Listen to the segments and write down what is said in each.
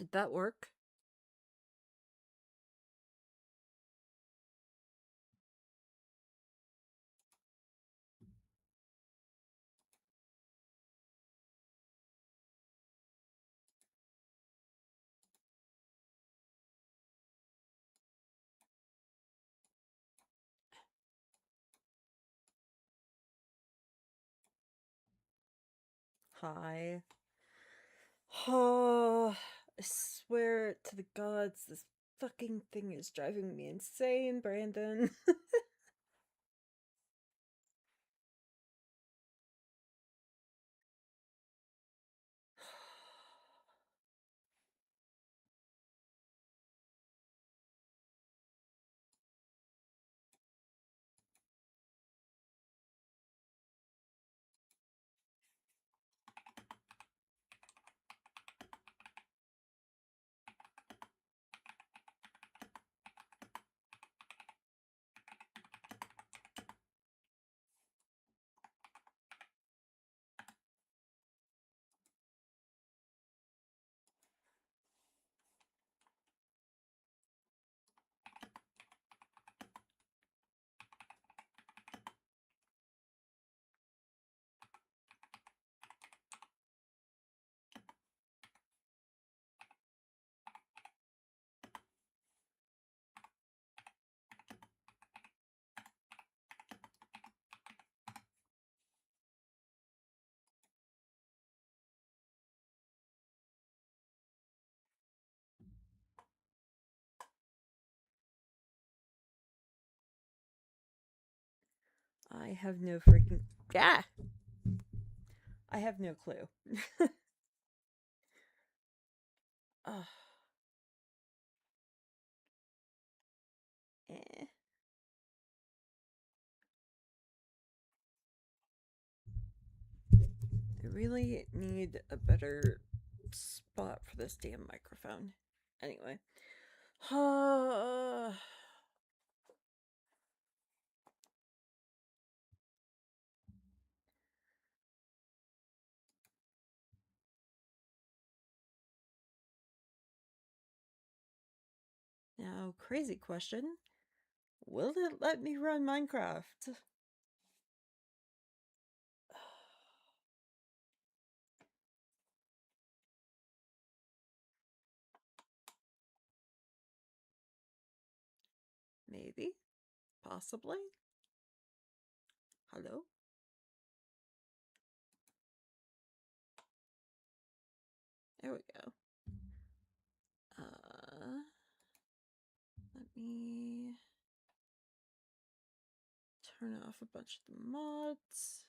Did that work? Hi. Oh, I swear to the gods, this fucking thing is driving me insane, Brandon. I have no freaking. Yeah! I have no clue. Ugh. Eh. I really need a better spot for this damn microphone. Anyway. Now, crazy question. Will it let me run Minecraft? Maybe. Possibly. Hello? There we go. Let me turn off a bunch of the mods.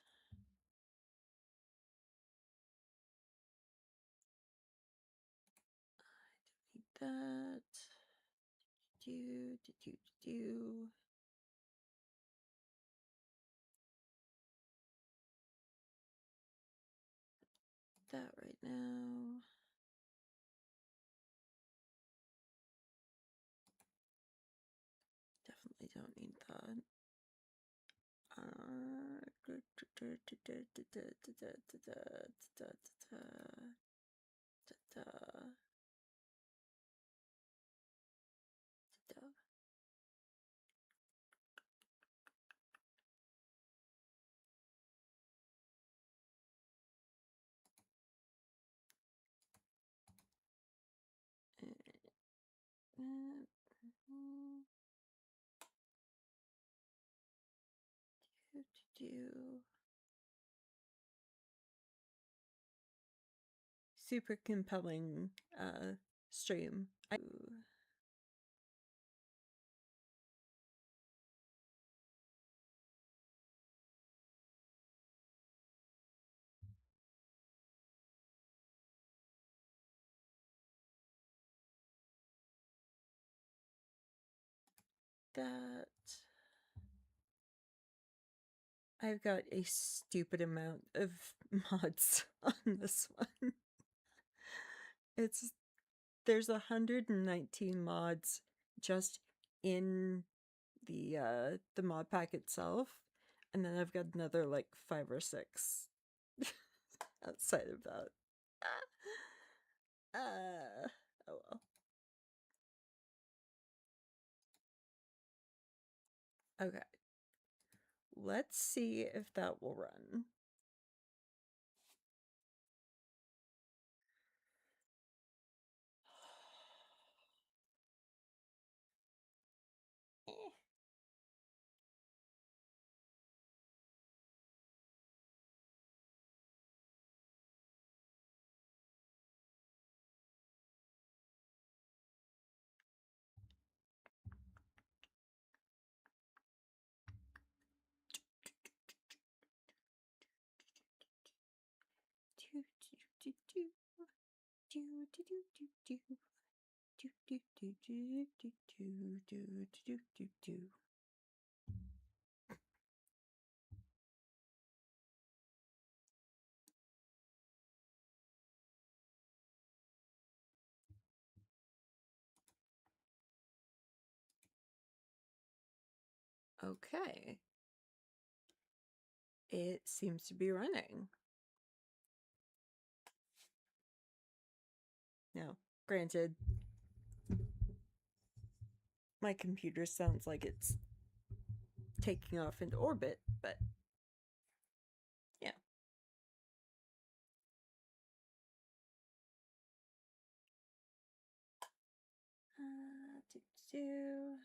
I delete that. Do. That right now. Definitely don't need that. Super compelling stream. That I've got a stupid amount of mods on this one. There's 119 mods just in the mod pack itself, and then I've got another like 5 or 6 outside of that. Oh Okay. Let's see if that will run. Okay. It seems to be running. Now, granted, my computer sounds like it's taking off into orbit, but yeah. Do.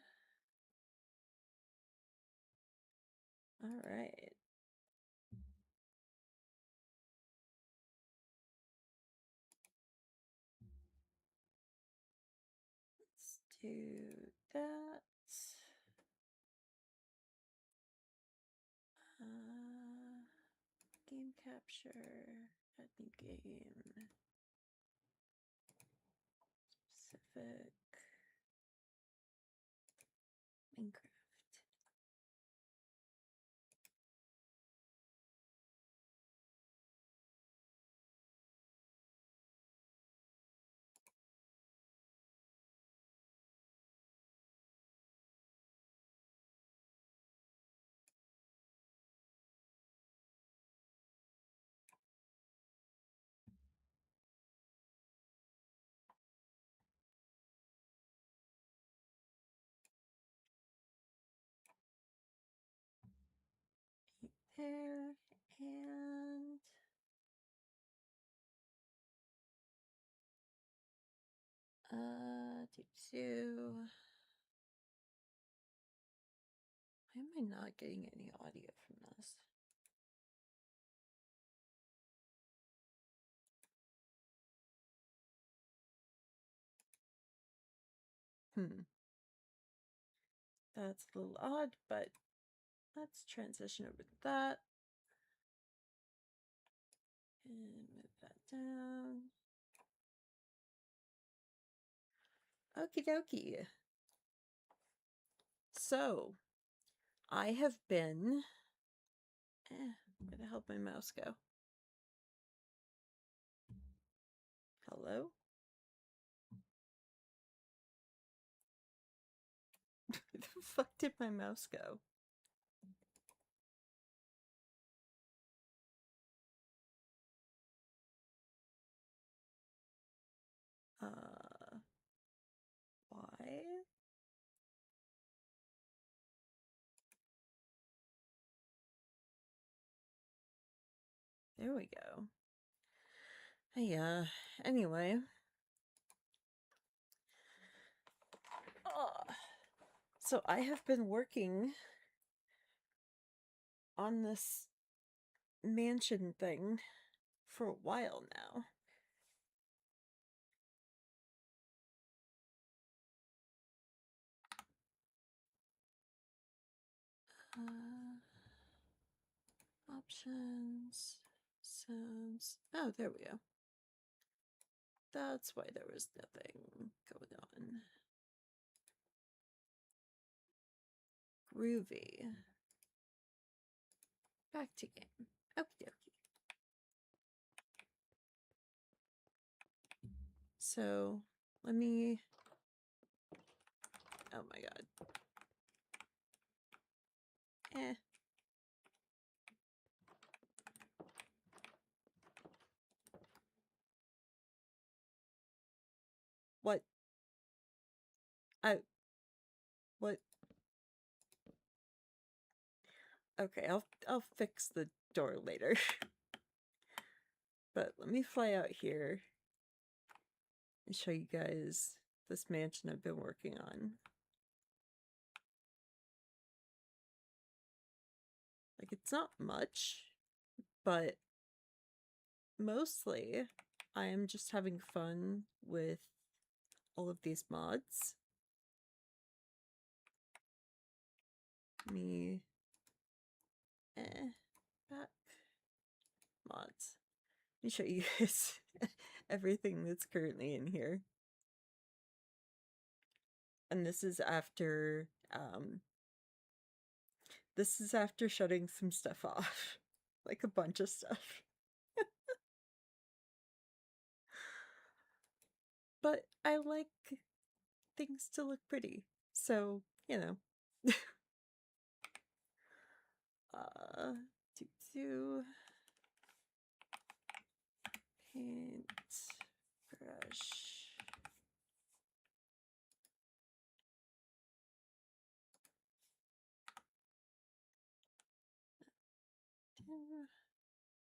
All right. Let's do that. Game capture, add new game, specific, Minecraft. There and do. Why am I not getting any audio from this? That's a little odd, but let's transition over to that. And move that down. Okie dokie. So, I have been... where the hell did my mouse go? Hello? Where the fuck did my mouse go? Why? There we go. Hey, anyway. So I have been working on this mansion thing for a while now. Options, sounds. Oh, there we go. That's why there was nothing going on. Groovy. Back to game. Okie dokie. So, let me... Oh my god. What? What? Okay, I'll fix the door later. But let me fly out here and show you guys this mansion I've been working on. Like, it's not much, but mostly I am just having fun with all of these mods. Me, back mods. Let me show you guys everything that's currently in here. And this is after shutting some stuff off. Like a bunch of stuff. But I like things to look pretty. So, you know. Do do paint brush.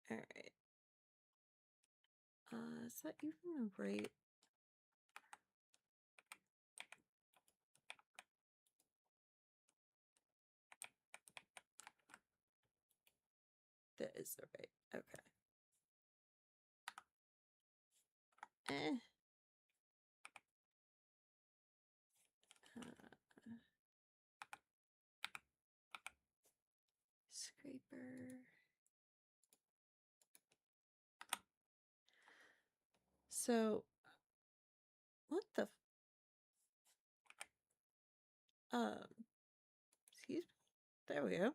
All right. Is that even right? That is the right. Okay. Scraper. So, what the? Excuse me. There we go.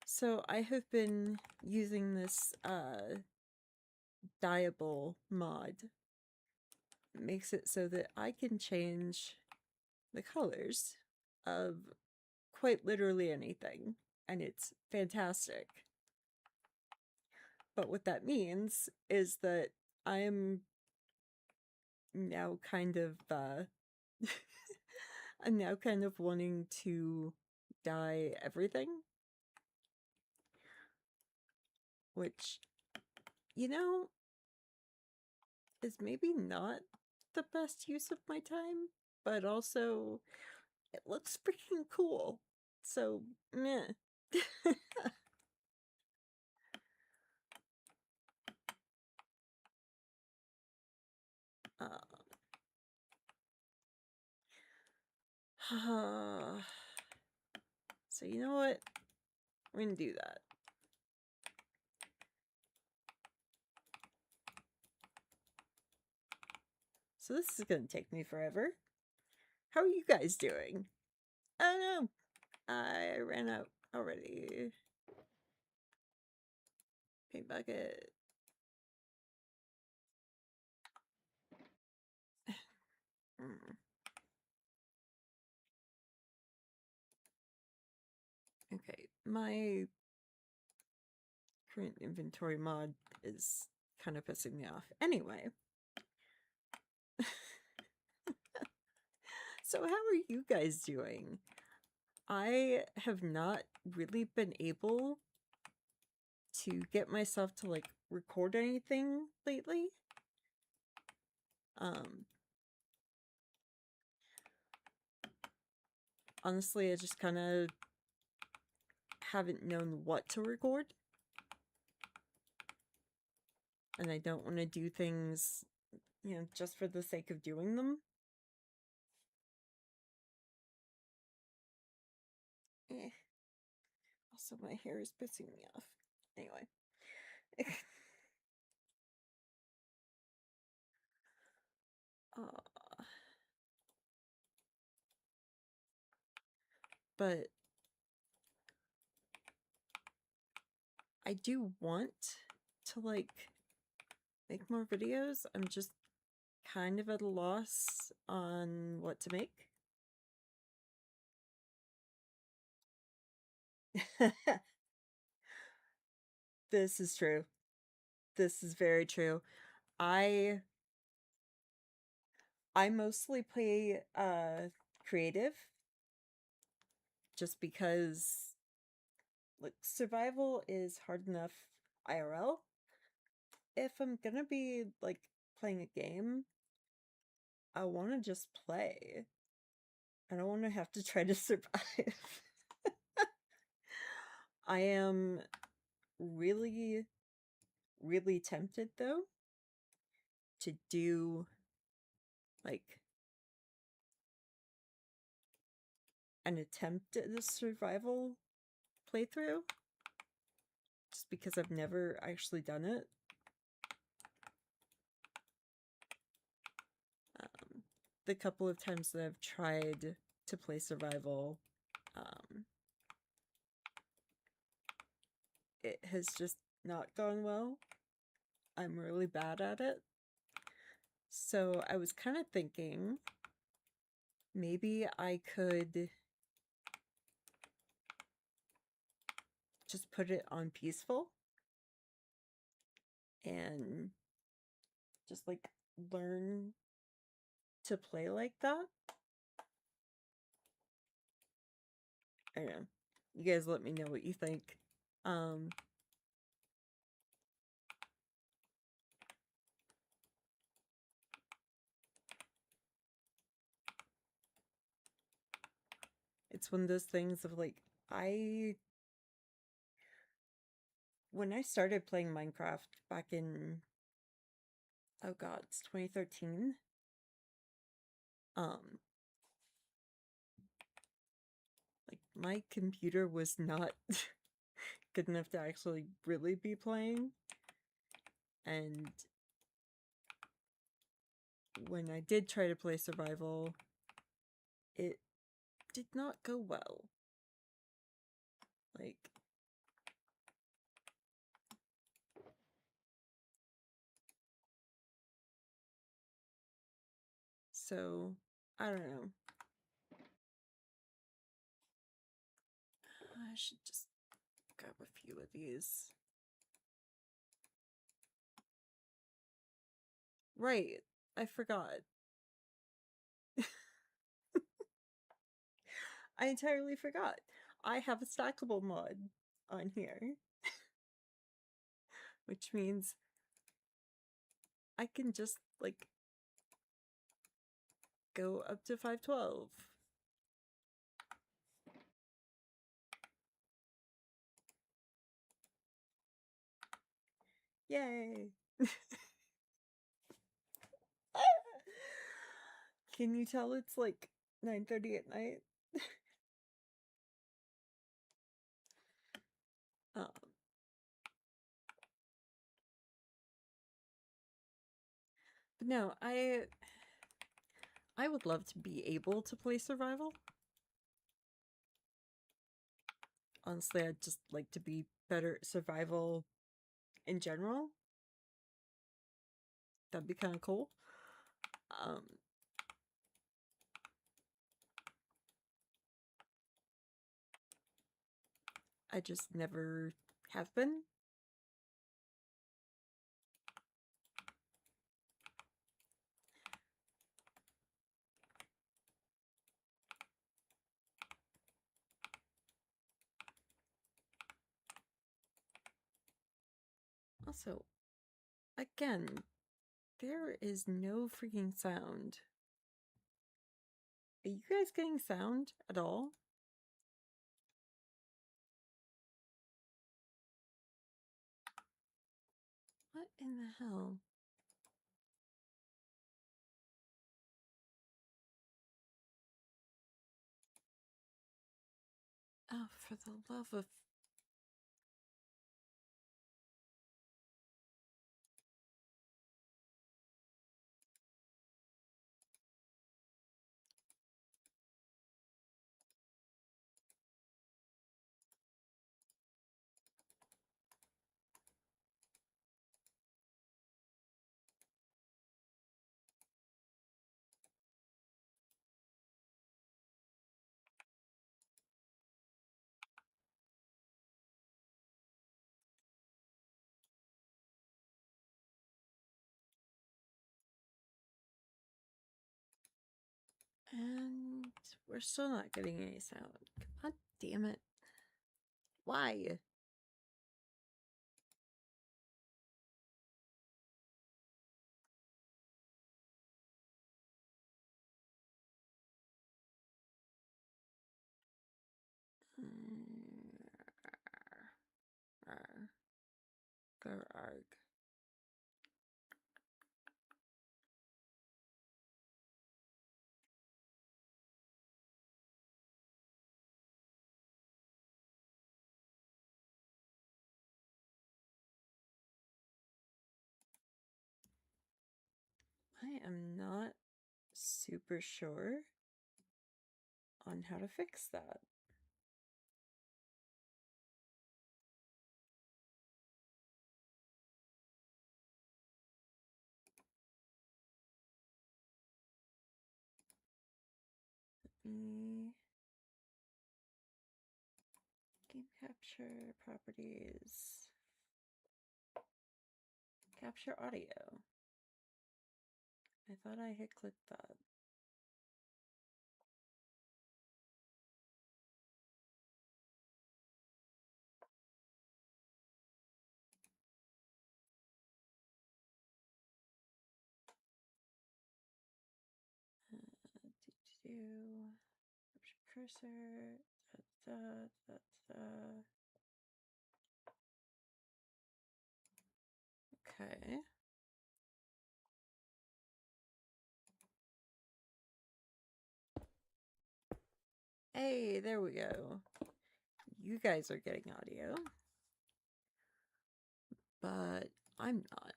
So I have been using this dyeable mod. It makes it so that I can change the colors of quite literally anything, and it's fantastic. But what that means is that I am now kind of I'm now kind of wanting to dye everything, which, you know, is maybe not the best use of my time, but also it looks freaking cool. So, meh. So you know what? We're gonna do that. So this is gonna take me forever. How are you guys doing? Oh no, I ran out already. Paint bucket. Okay, my current inventory mod is kind of pissing me off. Anyway. So how are you guys doing? I have not really been able to get myself to like record anything lately. Honestly, I just kind of haven't known what to record. And I don't want to do things, you know, just for the sake of doing them. Also, my hair is pissing me off. Anyway. But I do want to, like, make more videos. I'm just kind of at a loss on what to make. This is true. This is very true. I mostly play creative, just because, like, survival is hard enough IRL. If I'm gonna be, like, playing a game, I want to just play. I don't want to have to try to survive. I am really, really tempted, though, to do, like, an attempt at a survival playthrough, just because I've never actually done it. The couple of times that I've tried to play survival, it has just not gone well. I'm really bad at it. So I was kind of thinking maybe I could just put it on peaceful and just, like, learn to play like that. I don't know. You guys let me know what you think. It's one of those things of, like, when I started playing Minecraft back in, oh god, it's 2013. Like, my computer was not good enough to actually really be playing. And when I did try to play survival, it did not go well. Like, so, I don't know. I should just grab a few of these. Right, I forgot. I entirely forgot. I have a stackable mod on here, which means I can just, like, go up to 512. Yay! Can you tell it's, like, 9:30 at night? um, but no, I would love to be able to play survival. Honestly, I'd just like to be better at survival in general. That'd be kind of cool. I just never have been. Also, again, there is no freaking sound. Are you guys getting sound at all? What in the hell? Oh, for the love of... And we're still not getting any sound. Come on. Damn it. Why? Arg. I am not super sure on how to fix that. Game capture properties. Capture audio. I thought I had clicked that. Capture cursor. Okay. Hey, there we go. You guys are getting audio, but I'm not.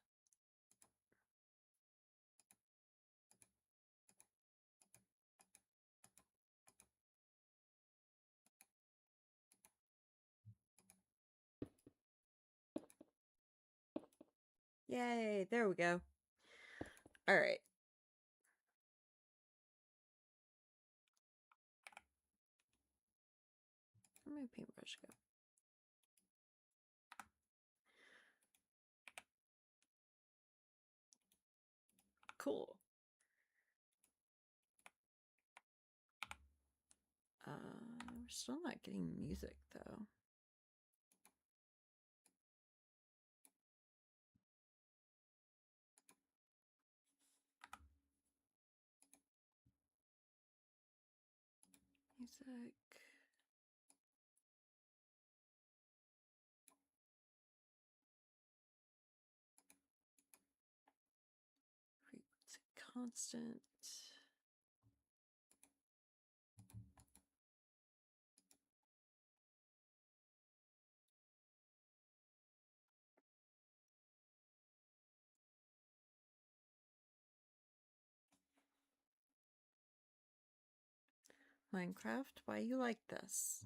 Yay, there we go. All right. Where'd my paintbrush go? Cool. We're still not getting music though. Music. Frequency constant. Minecraft, why you like this?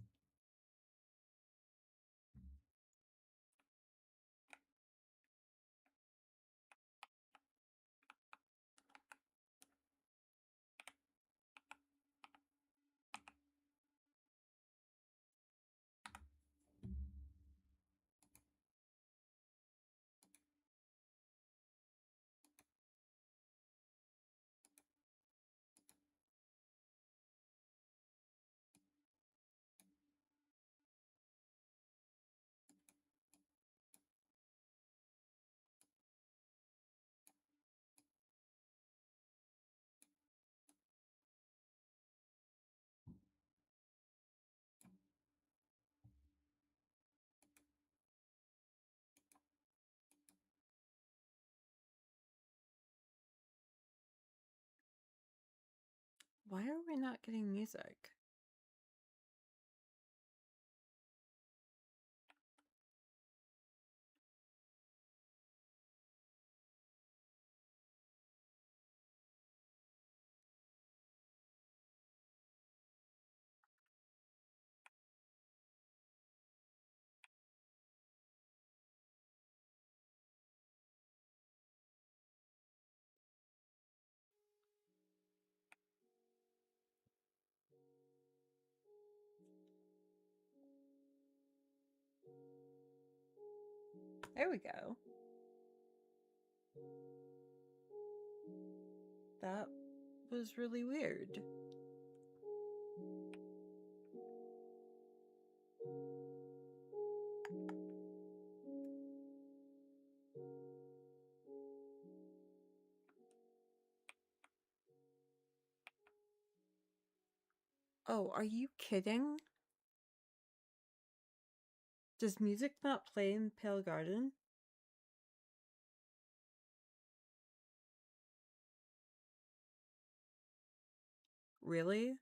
Why are we not getting music? There we go. That was really weird. Oh, are you kidding? Does music not play in Pale Garden? Really?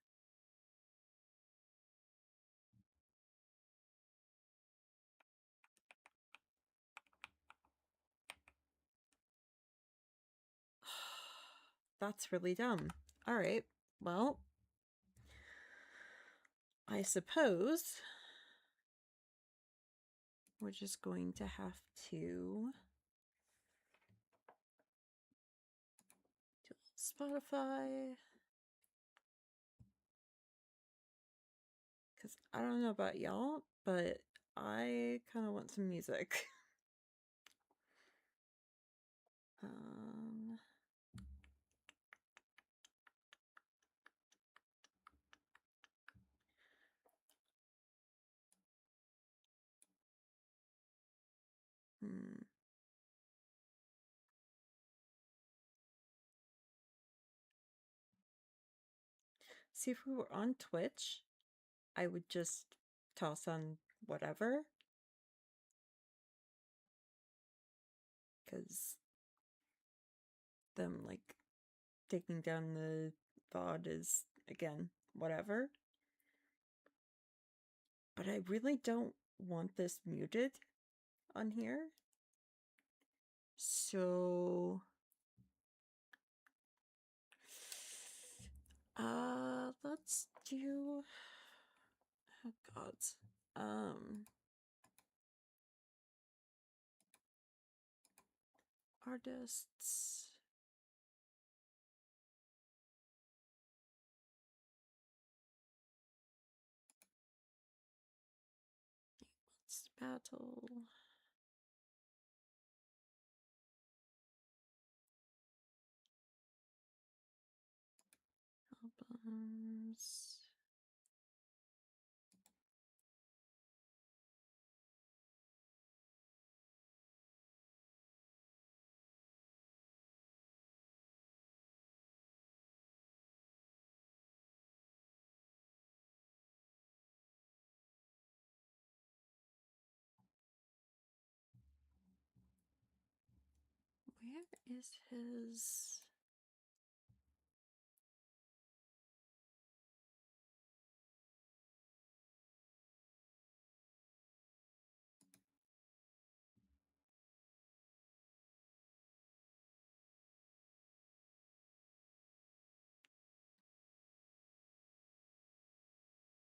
That's really dumb. Alright, well, I suppose we're just going to have to do Spotify. Because I don't know about y'all, but I kind of want some music. um, hmm. See, if we were on Twitch, I would just toss on whatever. Because them, like, taking down the VOD is, again, whatever. But I really don't want this muted on here. So let's do, oh gods. Artists. Let's battle. Albums. Where is his?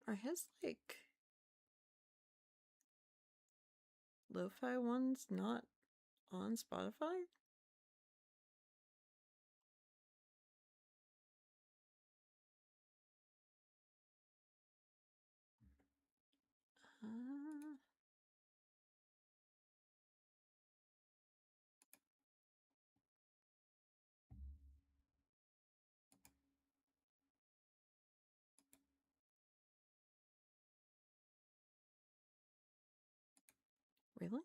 Are his, like, lo-fi ones not on Spotify? Uh, really?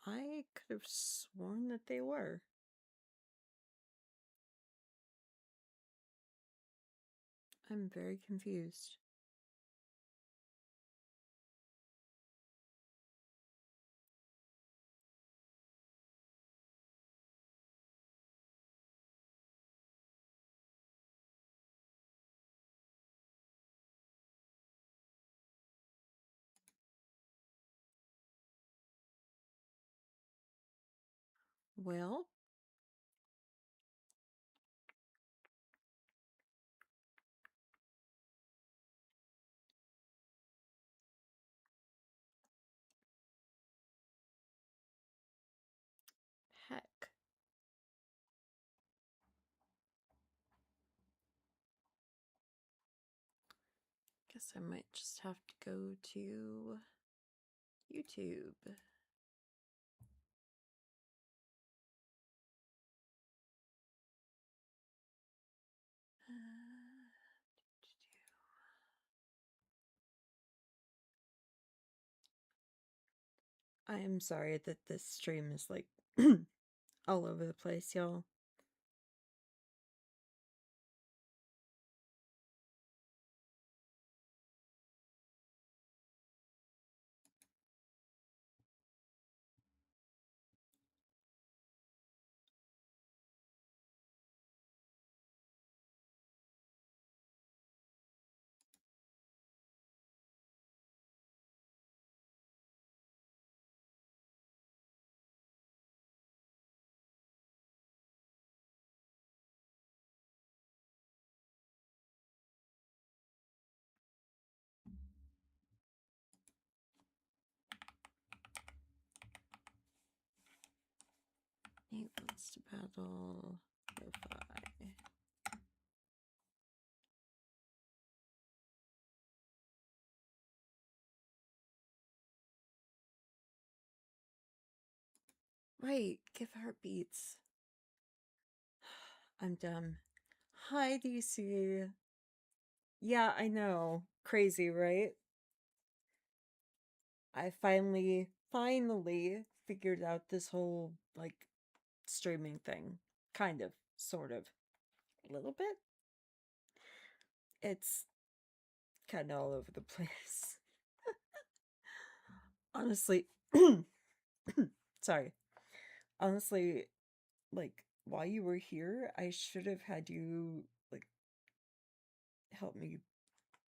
I could have sworn that they were. I'm very confused. Well, heck. Guess I might just have to go to YouTube. I am sorry that this stream is, like, all over the place, y'all. Nate wants to battle lo-fi. Right, give her beats. I'm dumb. Hi, DC. Yeah, I know. Crazy, right? I finally figured out this whole, like, streaming thing. Kind of, sort of. A little bit. It's kind of all over the place. Honestly, sorry. Honestly, like, while you were here, I should have had you, like, help me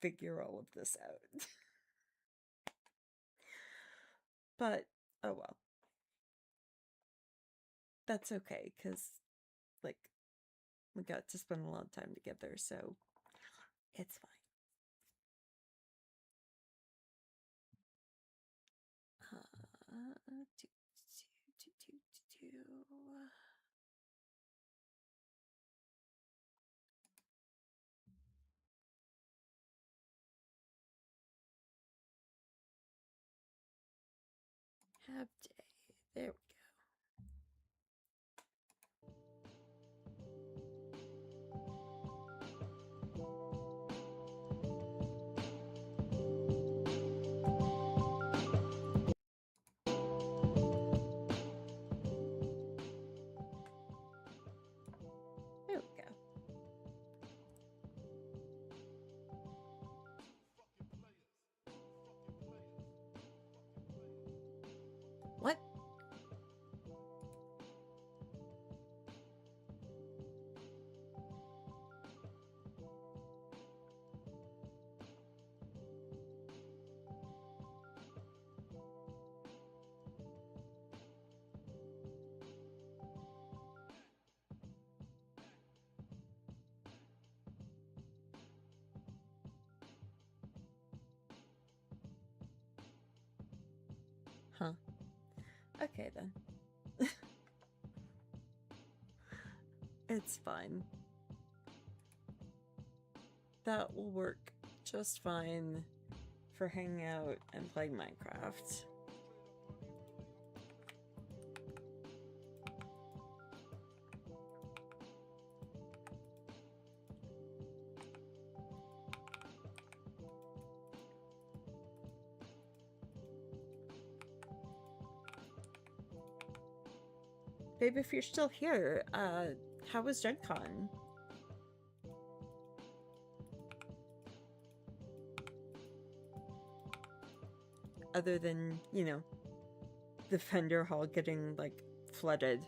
figure all of this out. But, oh well. That's okay, because, like, we got to spend a lot of time together, so it's fine. Have day. There we go. There we go. What? Huh. Okay then. It's fine. That will work just fine for hanging out and playing Minecraft. Babe, if you're still here, how was Gen Con? Other than, you know, the vendor hall getting, like, flooded.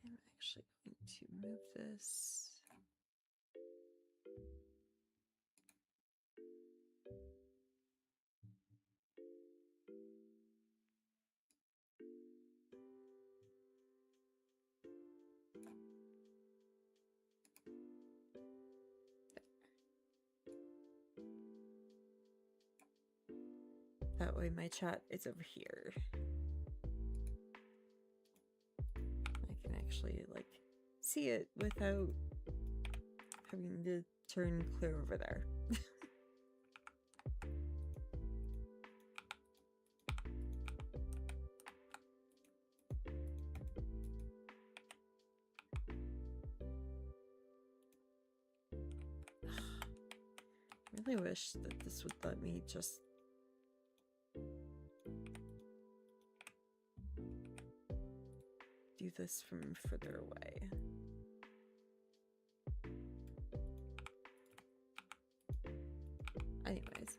I'm actually going to move this. That way my chat is over here. I can actually, like, see it without having to turn clear over there. I really wish that this would let me just do this from further away. Anyways.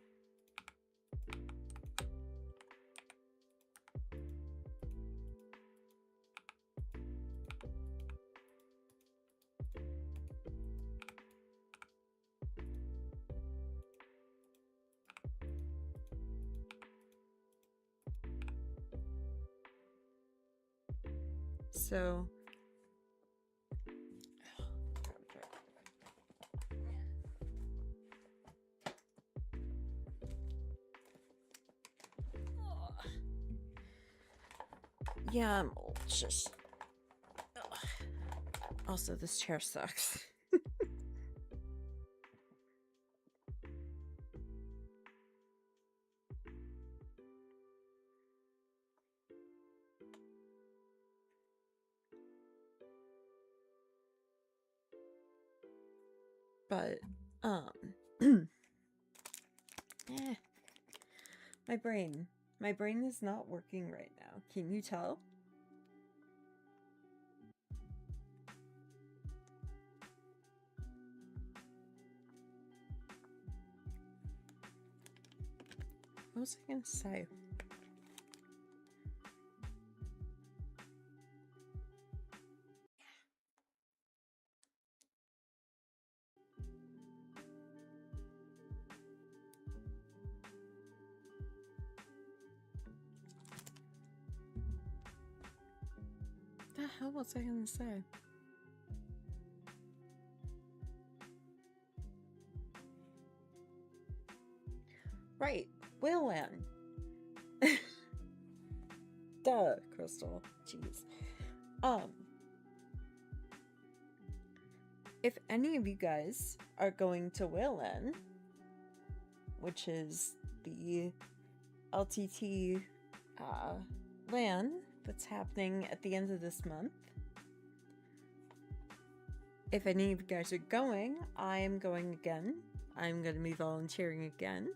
So yeah, I'm old. Just also, this chair sucks. But eh, my brain is not working right now. Can you tell? What was I gonna say? The hell was I gonna say? Right, Wayland. Duh, Crystal. Jeez. If any of you guys are going to Wayland, which is the LTT LAN that's happening at the end of this month, if any of you guys are going, I am going again. I'm going to be volunteering again.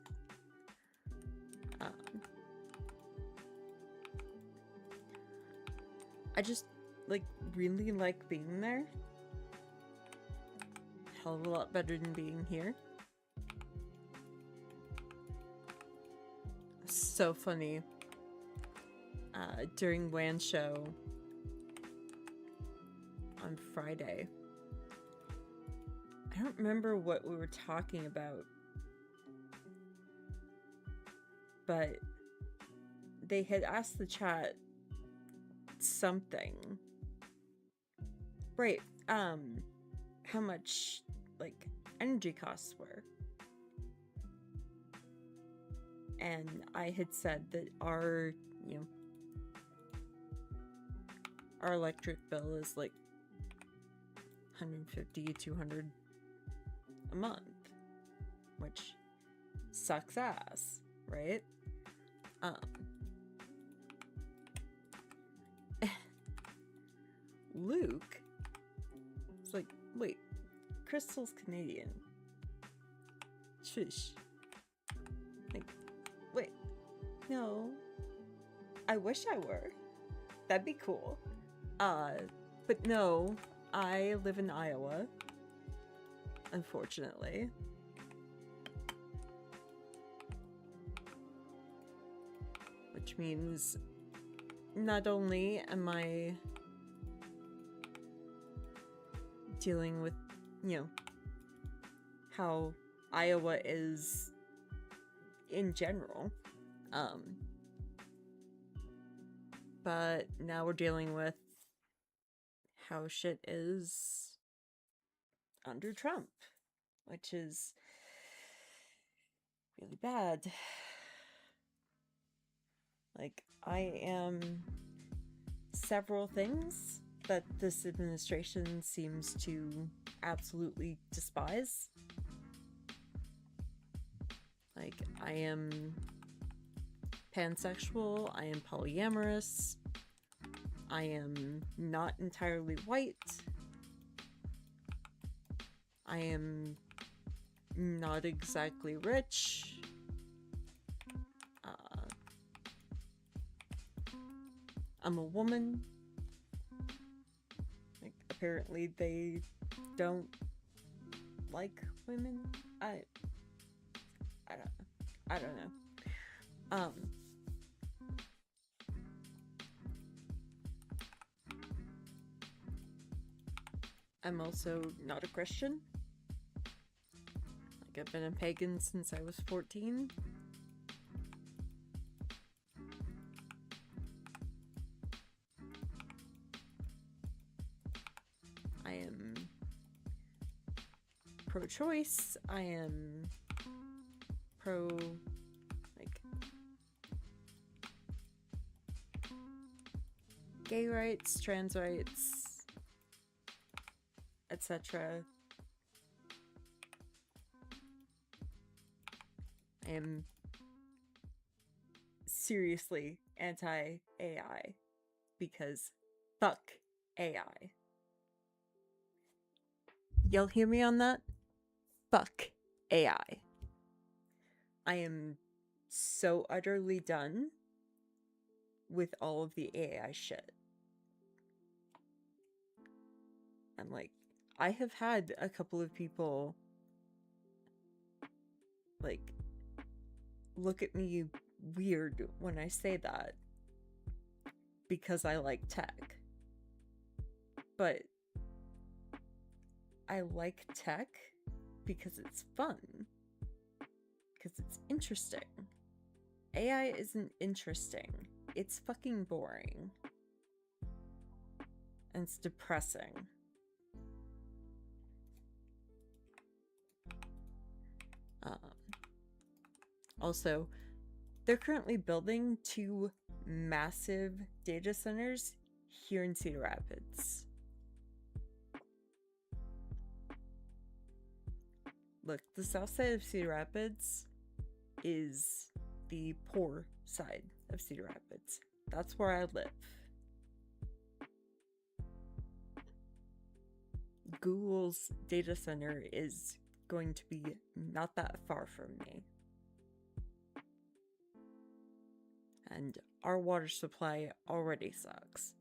I just, really like being there. Hell of a lot better than being here. So funny. During WAN show on Friday, I don't remember what we were talking about, but they had asked the chat something. Right, how much, energy costs were. And I had said that our electric bill is $150 to $200 a month, which sucks ass, right? Luke was like, wait, Crystal's Canadian. Shush. Wait, no. I wish I were. That'd be cool. But no, I live in Iowa, unfortunately. Which means not only am I dealing with, how Iowa is in general, but now we're dealing with how shit is under Trump, which is really bad. I am several things that this administration seems to absolutely despise. I am pansexual, I am polyamorous, I am not entirely white, I am not exactly rich, I'm a woman. Apparently they don't like women. I don't know. I'm also not a Christian. I've been a pagan since I was 14. pro-choice. I am pro, like, gay rights, trans rights, etc. I am seriously anti-AI because fuck AI. Y'all hear me on that? Fuck AI. I am so utterly done with all of the AI shit. I'm like, I have had a couple of people like look at me weird when I say that because I like tech. But I like tech because it's fun. Because it's interesting. AI isn't interesting. It's fucking boring. And it's depressing. Also, they're currently building 2 massive data centers here in Cedar Rapids. Look, the south side of Cedar Rapids is the poor side of Cedar Rapids. That's where I live. Google's data center is going to be not that far from me. And our water supply already sucks.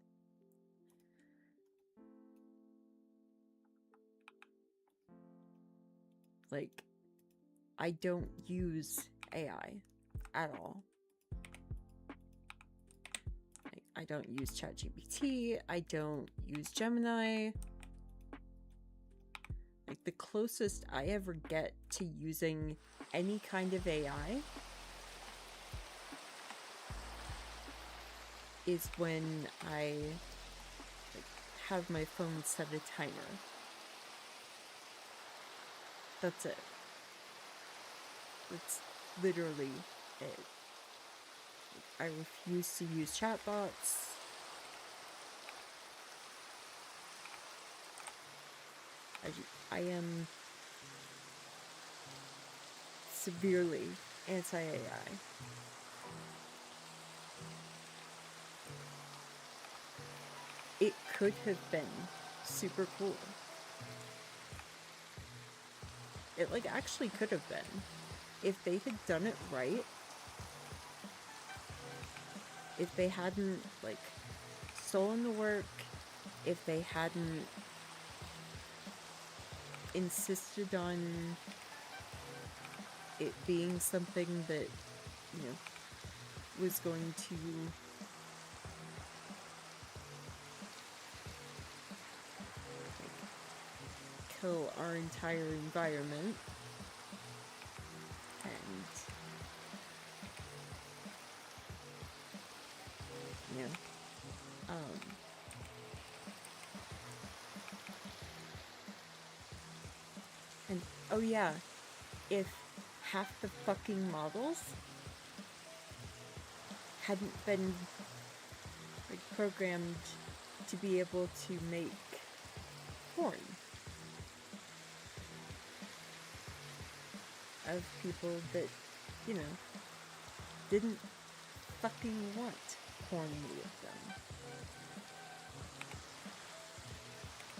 Like, I don't use AI at all. Like, I don't use ChatGPT. I don't use Gemini. Like, the closest I ever get to using any kind of AI is when I have my phone set a timer. That's it. That's literally it. I refuse to use chatbots. I am severely anti-AI. It could have been super cool. It, like, actually could have been. If they had done it right, if they hadn't, like, stolen the work, if they hadn't insisted on it being something that, you know, was going to kill our entire environment, and, you know, and, oh yeah, if half the fucking models hadn't been, like, programmed to be able to make porn of people that, you know, didn't fucking want porn with them.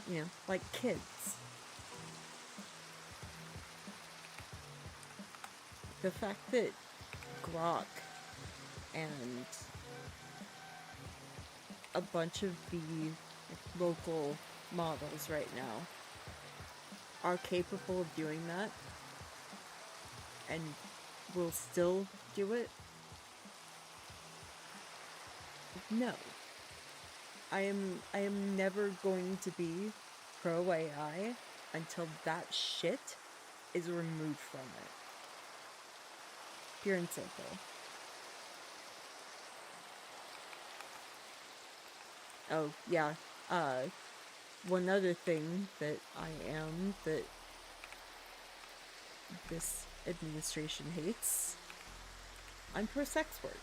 You know, like kids. The fact that Grok and a bunch of the local models right now are capable of doing that and will still do it? No. I am never going to be pro AI until that shit is removed from it. Pure and simple. Oh, yeah. One other thing that I am that this administration hates, I'm pro sex work.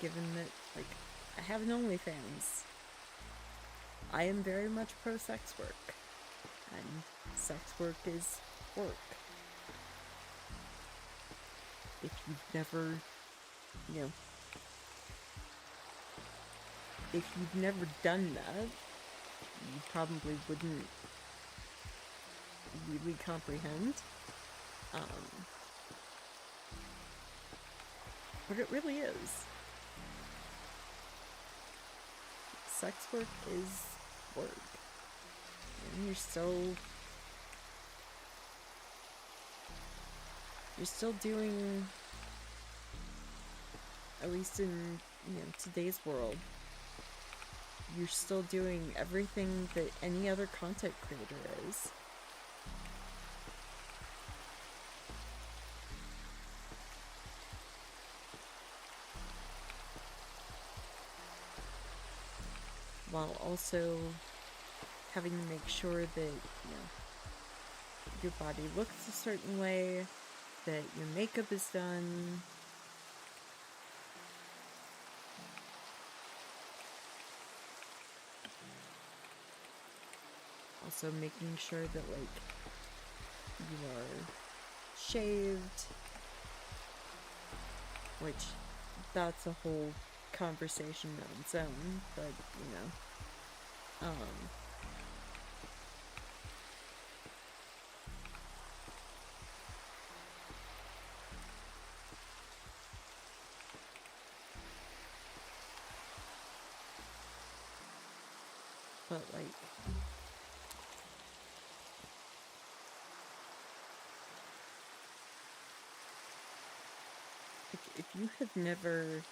Given that, like, I have an OnlyFans, I am very much pro sex work. And sex work is work. If you've never, you know, if you've never done that, you probably wouldn't really comprehend. But it really is. Sex work is work. And you're still doing, at least in, today's world, you're still doing everything that any other content creator is. While also having to make sure that, your body looks a certain way, that your makeup is done. Also making sure that, like, you are shaved, which that's a whole conversation on its own, but, but, like, if you have never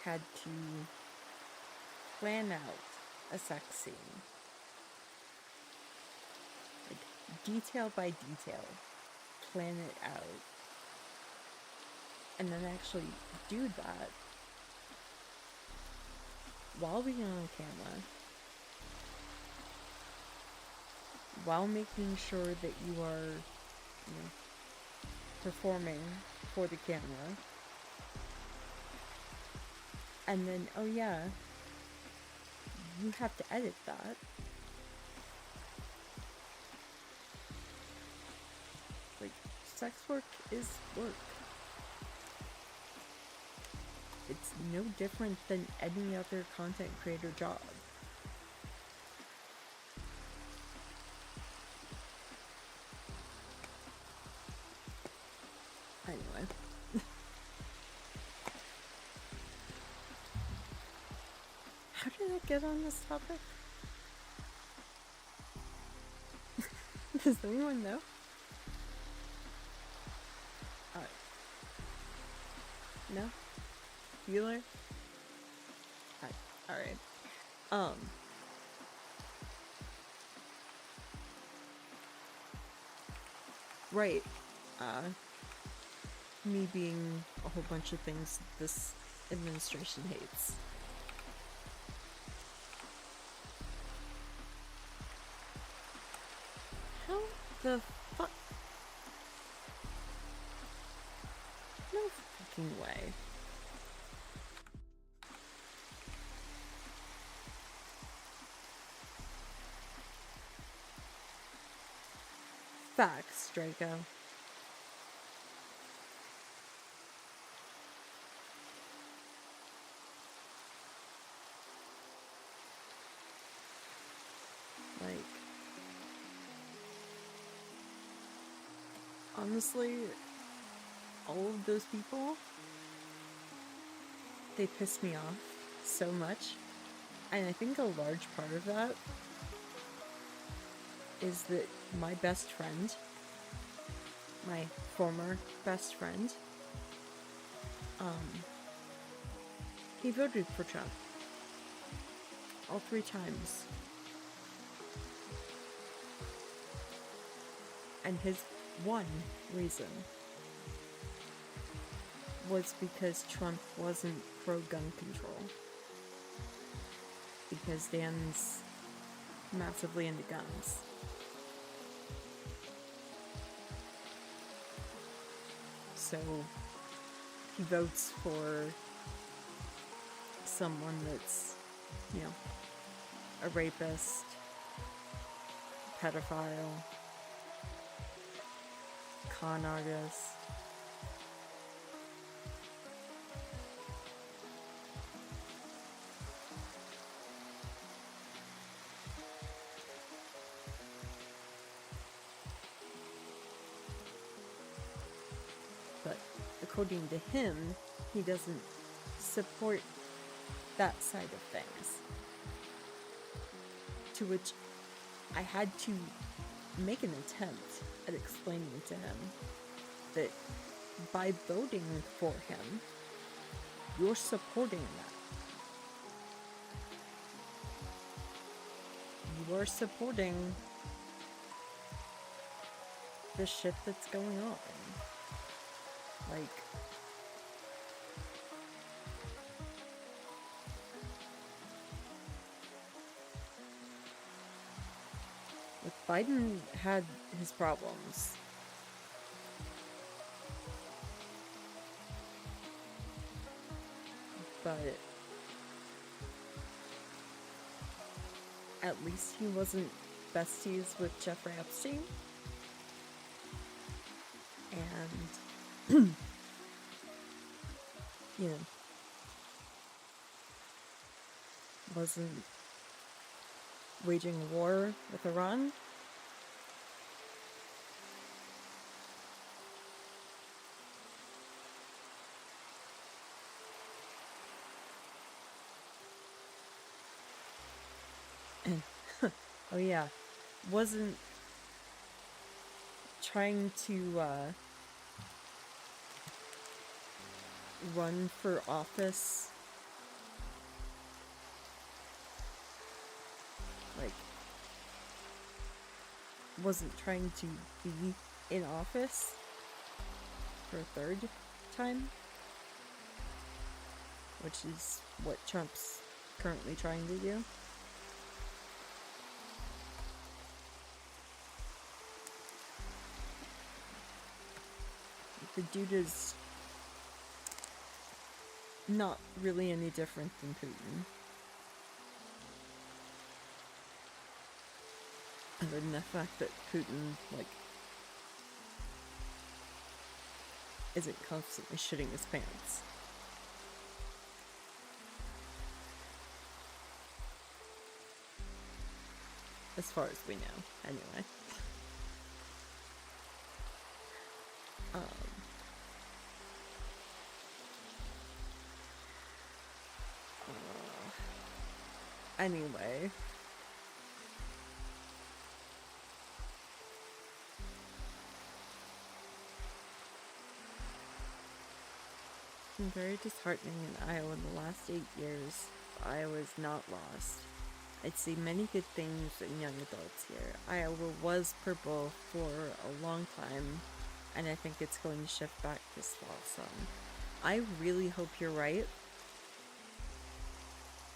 had to plan out a sex scene, like, detail by detail, plan it out, and then actually do that while being on camera, while making sure that you are, performing for the camera, and then, oh yeah, you have to edit that. Like, sex work is work. It's no different than any other content creator job. Anyway. How did I get on this topic? Does anyone know? No? Bueller? Alright. Right. Me being a whole bunch of things this administration hates. How the fuck? No fucking way. Facts, Draco. Like, honestly, all of those people, they piss me off so much. And I think a large part of that is that my best friend, my former best friend, he voted for Trump all 3 times. And his one reason was because Trump wasn't pro-gun control. Because Dan's massively into guns. so he votes for someone that's, you know, a rapist, pedophile, con artist. But according to him, he doesn't support that side of things. To which I had to make an attempt at explaining to him that by voting for him, you're supporting that. You are supporting the shit that's going on. Like, Biden had his problems. But at least he wasn't besties with Jeffrey Epstein. And, you know, wasn't waging war with Iran. And, oh yeah, wasn't trying to, run for office. Like, wasn't trying to be in office for a third time, which is what Trump's currently trying to do. The dude is not really any different than Putin. Other than the fact that Putin, like, isn't constantly shitting his pants. As far as we know, anyway. Anyway. It's been very disheartening in Iowa in the last 8 years. Iowa is not lost. I'd see many good things in young adults here. Iowa was purple for a long time, and I think it's going to shift back this fall some. I really hope you're right.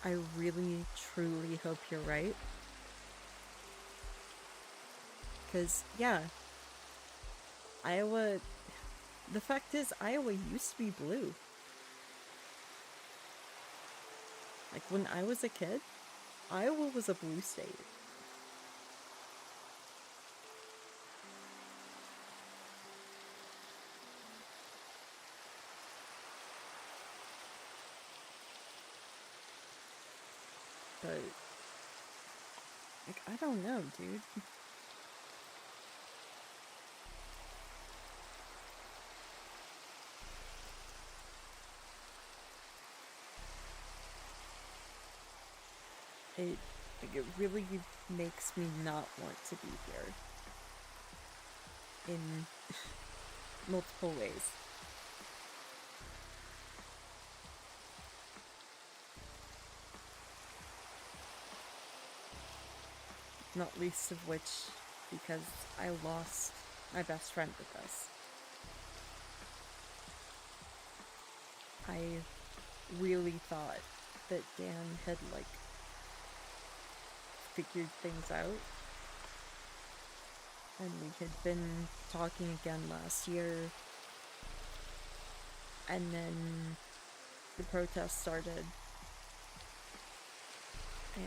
I really, truly hope you're right. Because, yeah, Iowa, the fact is, Iowa used to be blue. Like, when I was a kid, Iowa was a blue state. But, like, I don't know, dude. It really makes me not want to be here. In multiple ways. Not least of which because I lost my best friend with this. I really thought that Dan had, like, figured things out. And we had been talking again last year. And then the protest started. And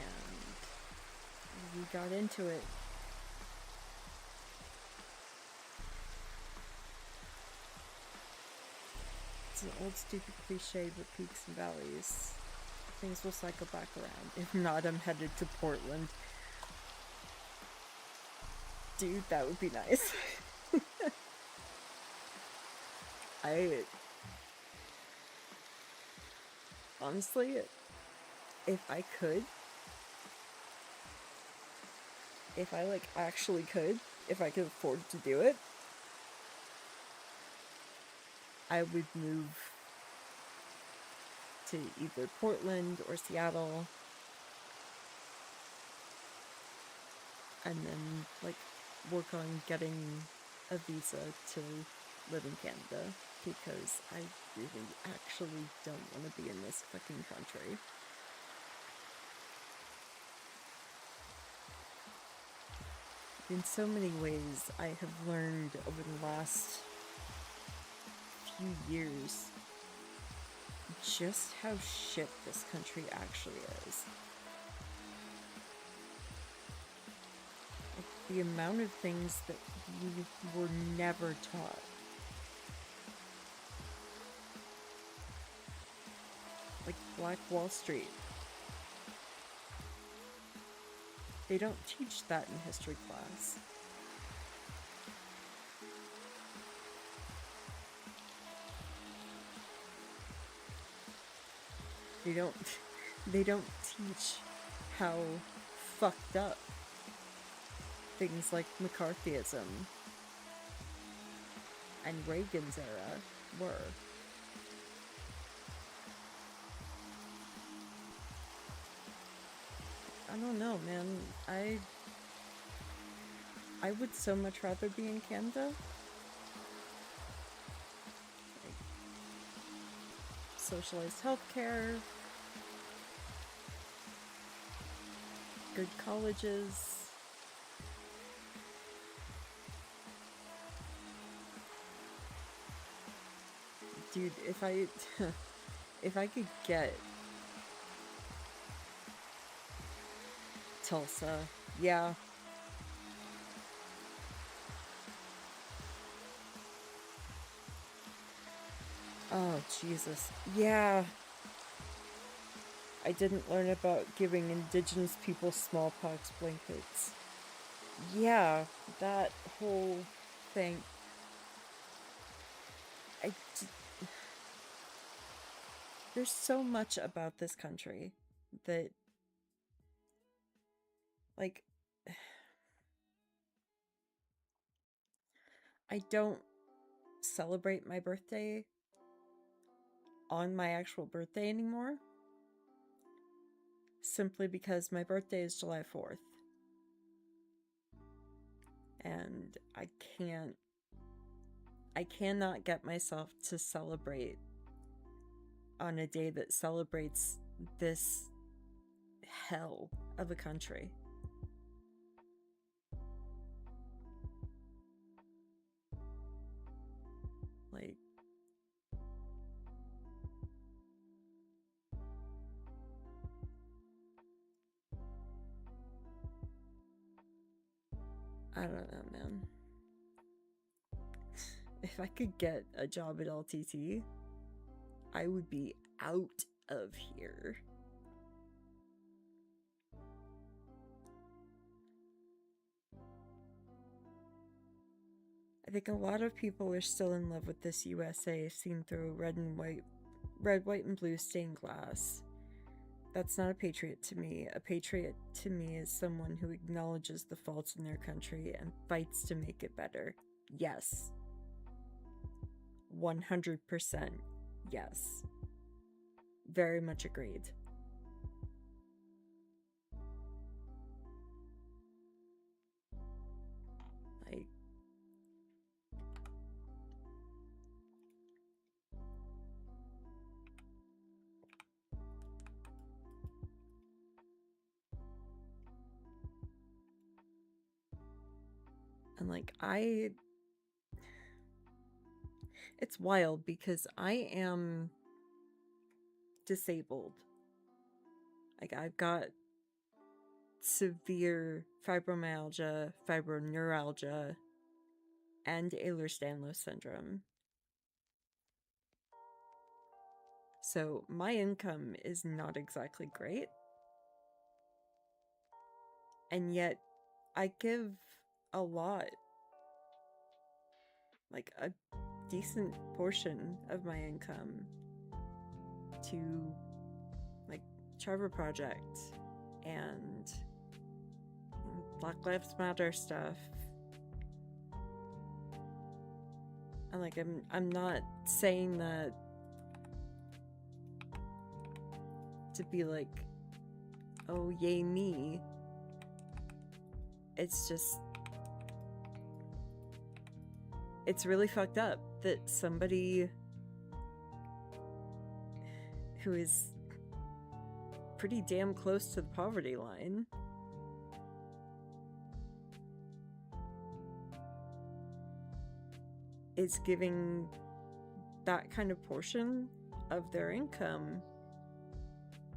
we got into it. It's an old stupid cliche, but peaks and valleys. Things will cycle back around. If not, I'm headed to Portland. Dude, that would be nice. Honestly, if I could, if I actually could, if I could afford to do it, I would move to either Portland or Seattle, and then work on getting a visa to live in Canada, because I really actually don't want to be in this fucking country. In so many ways, I have learned over the last few years just how shit this country actually is. The amount of things that we were never taught. Like Black Wall Street. They don't teach that in history class. They don't teach how fucked up things like McCarthyism and Reagan's era were. I don't know, man. I would so much rather be in Canada. Socialized healthcare, good colleges. Dude, if I could get Tulsa, yeah. Oh, Jesus. Yeah. I didn't learn about giving indigenous people smallpox blankets. Yeah, that whole thing. There's so much about this country that, I don't celebrate my birthday on my actual birthday anymore, simply because my birthday is July 4th. And I cannot get myself to celebrate on a day that celebrates this hell of a country. I don't know, man. If I could get a job at LTT, I would be out of here. I think a lot of people are still in love with this USA seen through red, white, and blue stained glass. That's not a patriot to me. A patriot to me is someone who acknowledges the faults in their country and fights to make it better. Yes. 100% yes. Very much agreed. And It's wild because I am disabled. Like, I've got severe fibromyalgia, fibroneuralgia, and Ehlers-Danlos syndrome. So my income is not exactly great. And yet I give a lot, like a decent portion of my income, to like Trevor Project and Black Lives Matter stuff. And like I'm not saying that to be like, oh yay me. It's just, it's really fucked up that somebody who is pretty damn close to the poverty line is giving that kind of portion of their income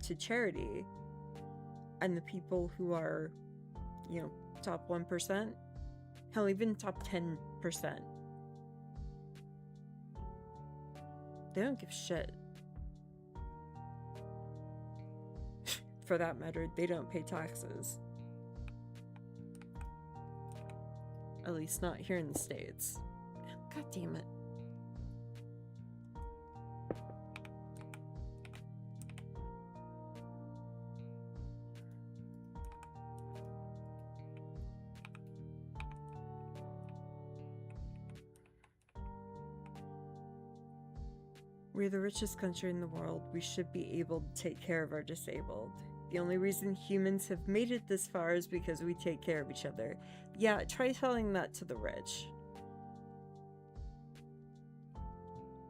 to charity, and the people who are, you know, top 1%, hell, even top 10%, they don't give shit. For that matter, they don't pay taxes. At least not here in the States. God damn it. We're the richest country in the world. We should be able to take care of our disabled. The only reason humans have made it this far is because we take care of each other. Yeah, try telling that to the rich.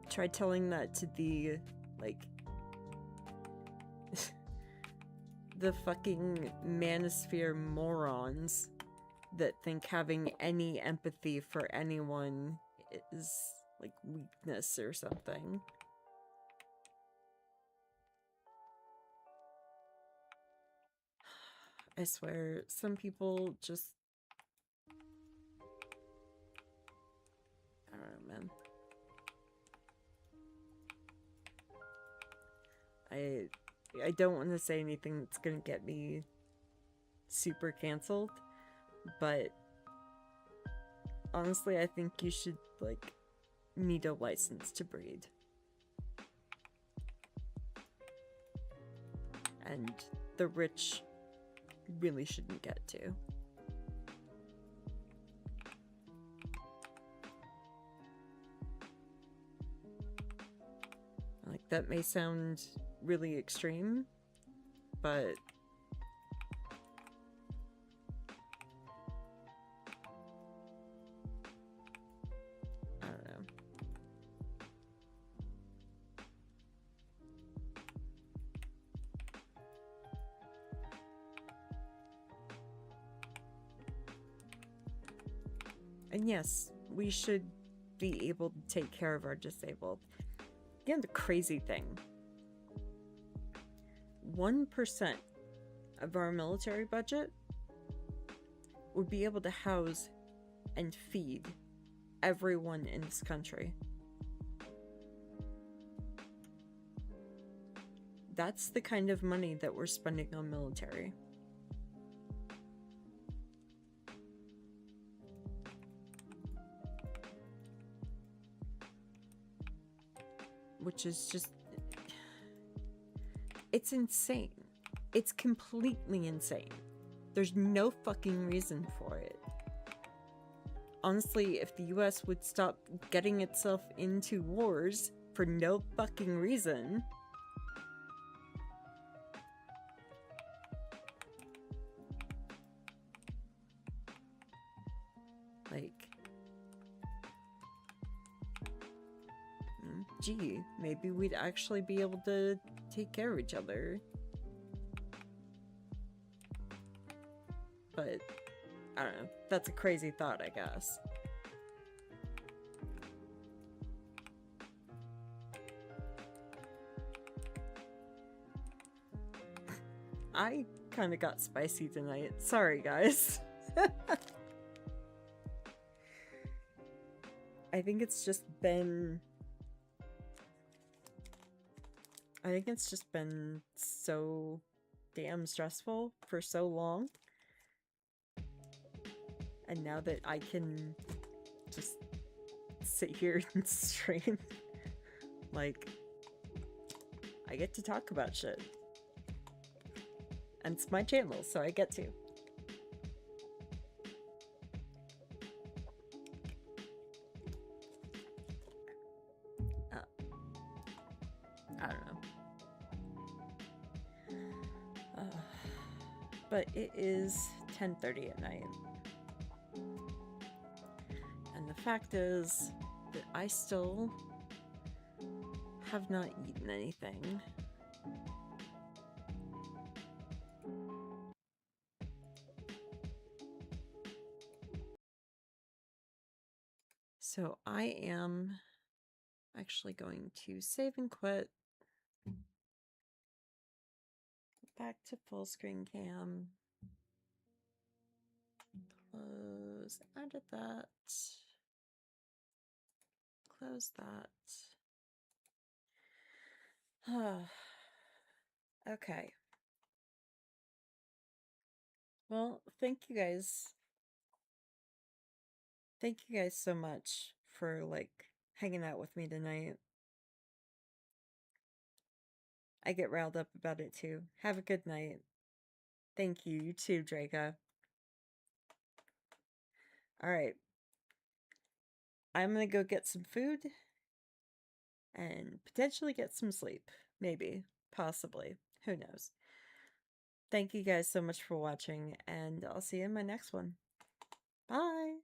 Try telling that to the, like, the fucking manosphere morons that think having any empathy for anyone is, like, weakness or something. I swear, some people just... I don't know, man. I don't want to say anything that's gonna get me super canceled, but honestly, I think you should, like, need a license to breed. And the rich really shouldn't get to. Like, that may sound really extreme, but I don't know. And yes, we should be able to take care of our disabled. Again, the crazy thing. 1% of our military budget would be able to house and feed everyone in this country. That's the kind of money that we're spending on military. Which is just... it's insane. It's completely insane. There's no fucking reason for it. Honestly, if the US would stop getting itself into wars for no fucking reason... like... gee, maybe we'd actually be able to take care of each other. But, I don't know. That's a crazy thought, I guess. I kind of got spicy tonight. Sorry, guys. I think it's just been so damn stressful for so long. And now that I can just sit here and stream, like, I get to talk about shit. And it's my channel, so I get to. I don't know. But it is 10:30 at night. And the fact is that I still have not eaten anything. So I am actually going to save and quit. Back to full screen cam. Close out of that. Close that. Okay. Well, thank you guys. Thank you guys so much for, like, hanging out with me tonight. I get riled up about it too. Have a good night. Thank you. You too, Draca. Alright. I'm gonna go get some food and potentially get some sleep. Maybe. Possibly. Who knows? Thank you guys so much for watching, and I'll see you in my next one. Bye!